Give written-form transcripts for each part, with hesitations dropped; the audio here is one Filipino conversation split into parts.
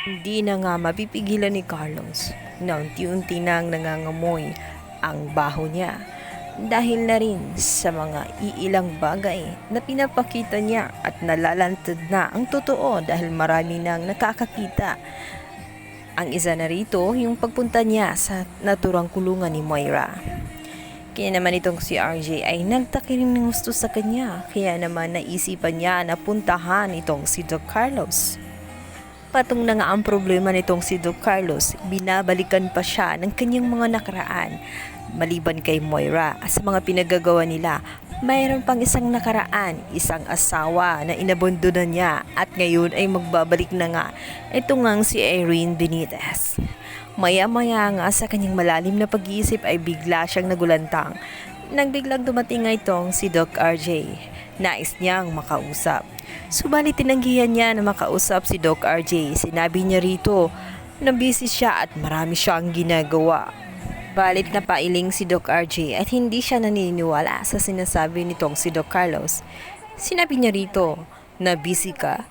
Hindi na nga mapipigilan ni Carlos na unti-unti nang nangangamoy ang baho niya dahil na rin sa mga iilang bagay na pinapakita niya at nalalantad na ang totoo dahil marami nang nakakakita. Ang isa na rito yung pagpunta niya sa naturang kulungan ni Moira. Kaya naman itong si RJ ay nagtakiling ng gusto sa kanya, kaya naman naisipan niya na puntahan itong si Doc Carlos. Patong na nga ang problema nitong si Doc Carlos, binabalikan pa siya ng kanyang mga nakaraan. Maliban kay Moira sa mga pinagagawa nila, mayroon pang isang nakaraan, isang asawa na inabondonan niya at ngayon ay magbabalik na nga. Ito ngang si Irene Benitez. Maya-maya nga sa kanyang malalim na pag-iisip ay bigla siyang nagulantang. Nang biglang dumating nga itong si Doc RJ, nais niyang makausap. Subalit tinanggihan niya na makausap si Doc RJ. Sinabi niya rito na busy siya at marami siyang ginagawa. Balit na pailing si Doc RJ at hindi siya naniniwala sa sinasabi nitong si Doc Carlos. Sinabi niya rito na busy ka,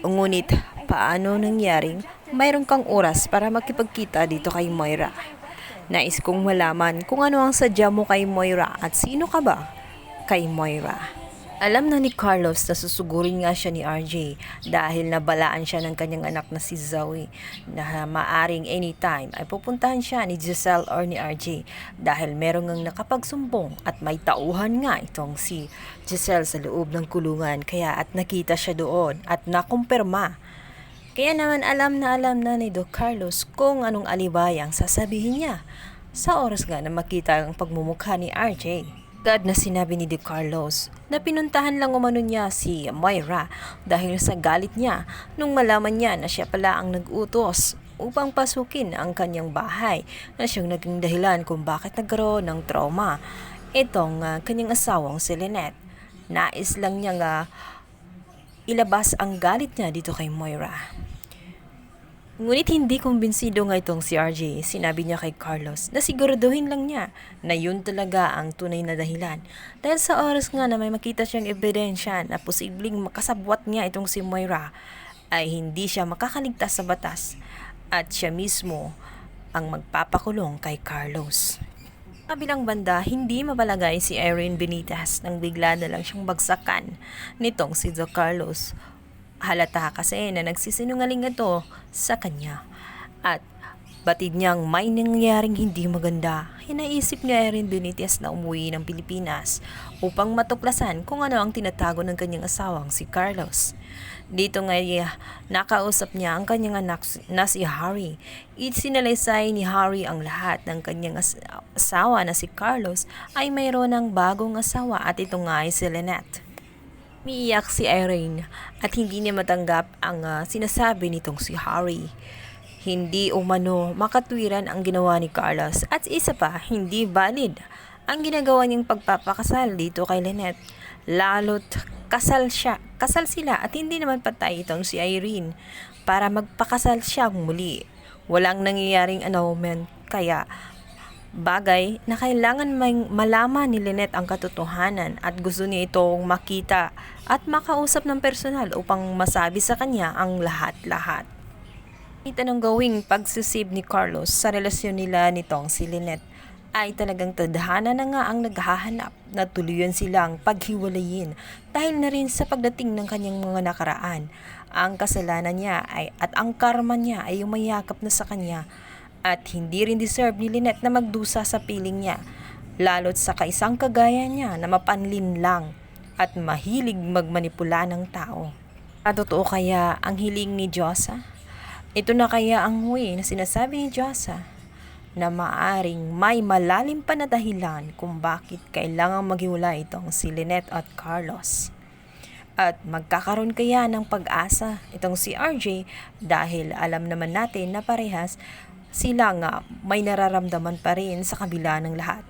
ngunit paano nangyaring mayroon kang oras para makipagkita dito kay Moira? Nais kong malaman kung ano ang sadya mo kay Moira at sino ka ba kay Moira. Alam na ni Carlos na susugurin nga siya ni RJ dahil nabalaan siya ng kanyang anak na si Zoe na maaring anytime ay pupuntahan siya ni Giselle or ni RJ dahil meron ngang nakapagsumbong at may tauhan nga itong si Giselle sa loob ng kulungan kaya at nakita siya doon at nakumpirma. Kaya naman alam na ni Doc Carlos kung anong alibay ang sasabihin niya sa oras nga na makita ang pagmumukha ni RJ. Agad na sinabi ni Doc Carlos na pinuntahan lang umano niya si Moira dahil sa galit niya nung malaman niya na siya pala ang nag-utos upang pasukin ang kanyang bahay na siyang naging dahilan kung bakit nagkaroon ng trauma itong kanyang asawang si Lynette. Nais lang niya ilabas ang galit niya dito kay Moira. Ngunit hindi kumbinsido nga itong si RJ. Sinabi niya kay Carlos na siguraduhin lang niya na yun talaga ang tunay na dahilan. Dahil sa oras nga na may makita siyang ebidensya na posibleng makasabwat niya itong si Moira, ay hindi siya makakaligtas sa batas at siya mismo ang magpapakulong kay Carlos. Kabilang banda, hindi mabalagay si Irene Benitez nang bigla na lang siyang bagsakan nitong si Doc Carlos. Halata kasi na nagsisinungaling ito sa kanya at batid niyang may nangyaring hindi maganda. Hinaisip ni Irene Benitez na umuwi ng Pilipinas upang matuklasan kung ano ang tinatago ng kanyang asawang si Carlos. Dito nga nakausap niya ang kanyang anak na si Harry. Isinalaysay ni Harry ang lahat ng kanyang asawa na si Carlos ay mayroon ng bagong asawa at ito nga ay si Lynette. Umiiyak si Irene at hindi niya matanggap ang sinasabi nitong si Harry. Hindi umano makatwiran ang ginawa ni Carlos at isa pa hindi valid ang ginagawa niyang pagpapakasal dito kay Lynette. Lalo't kasal sila at hindi naman patay itong si Irene para magpakasal siyang muli. Walang nangyayaring annulment kaya bagay na kailangan malaman ni Lynette ang katotohanan at gusto niya itong makita at makausap ng personal upang masabi sa kanya ang lahat-lahat. Itanong gawing pagsisib ni Carlos sa relasyon nila nitong si Lynette ay talagang tadhana na nga ang naghahanap na tuluyan silang paghiwalayin dahil na rin sa pagdating ng kanyang mga nakaraan. Ang kasalanan niya at ang karma niya ay umayakap na sa kanya. At hindi rin deserve ni Lynette na magdusa sa piling niya, lalo't sa kaisang kagaya niya na mapanlin lang at mahilig magmanipula ng tao. Totoo kaya ang hiling ni Diyosa? Ito na kaya ang huwi na sinasabi ni Diyosa na maaring may malalim pa na dahilan kung bakit kailangang maghiwalay itong si Lynette at Carlos. At magkakaroon kaya ng pag-asa itong si RJ dahil alam naman natin na parehas sila nga may nararamdaman pa rin sa kabila ng lahat.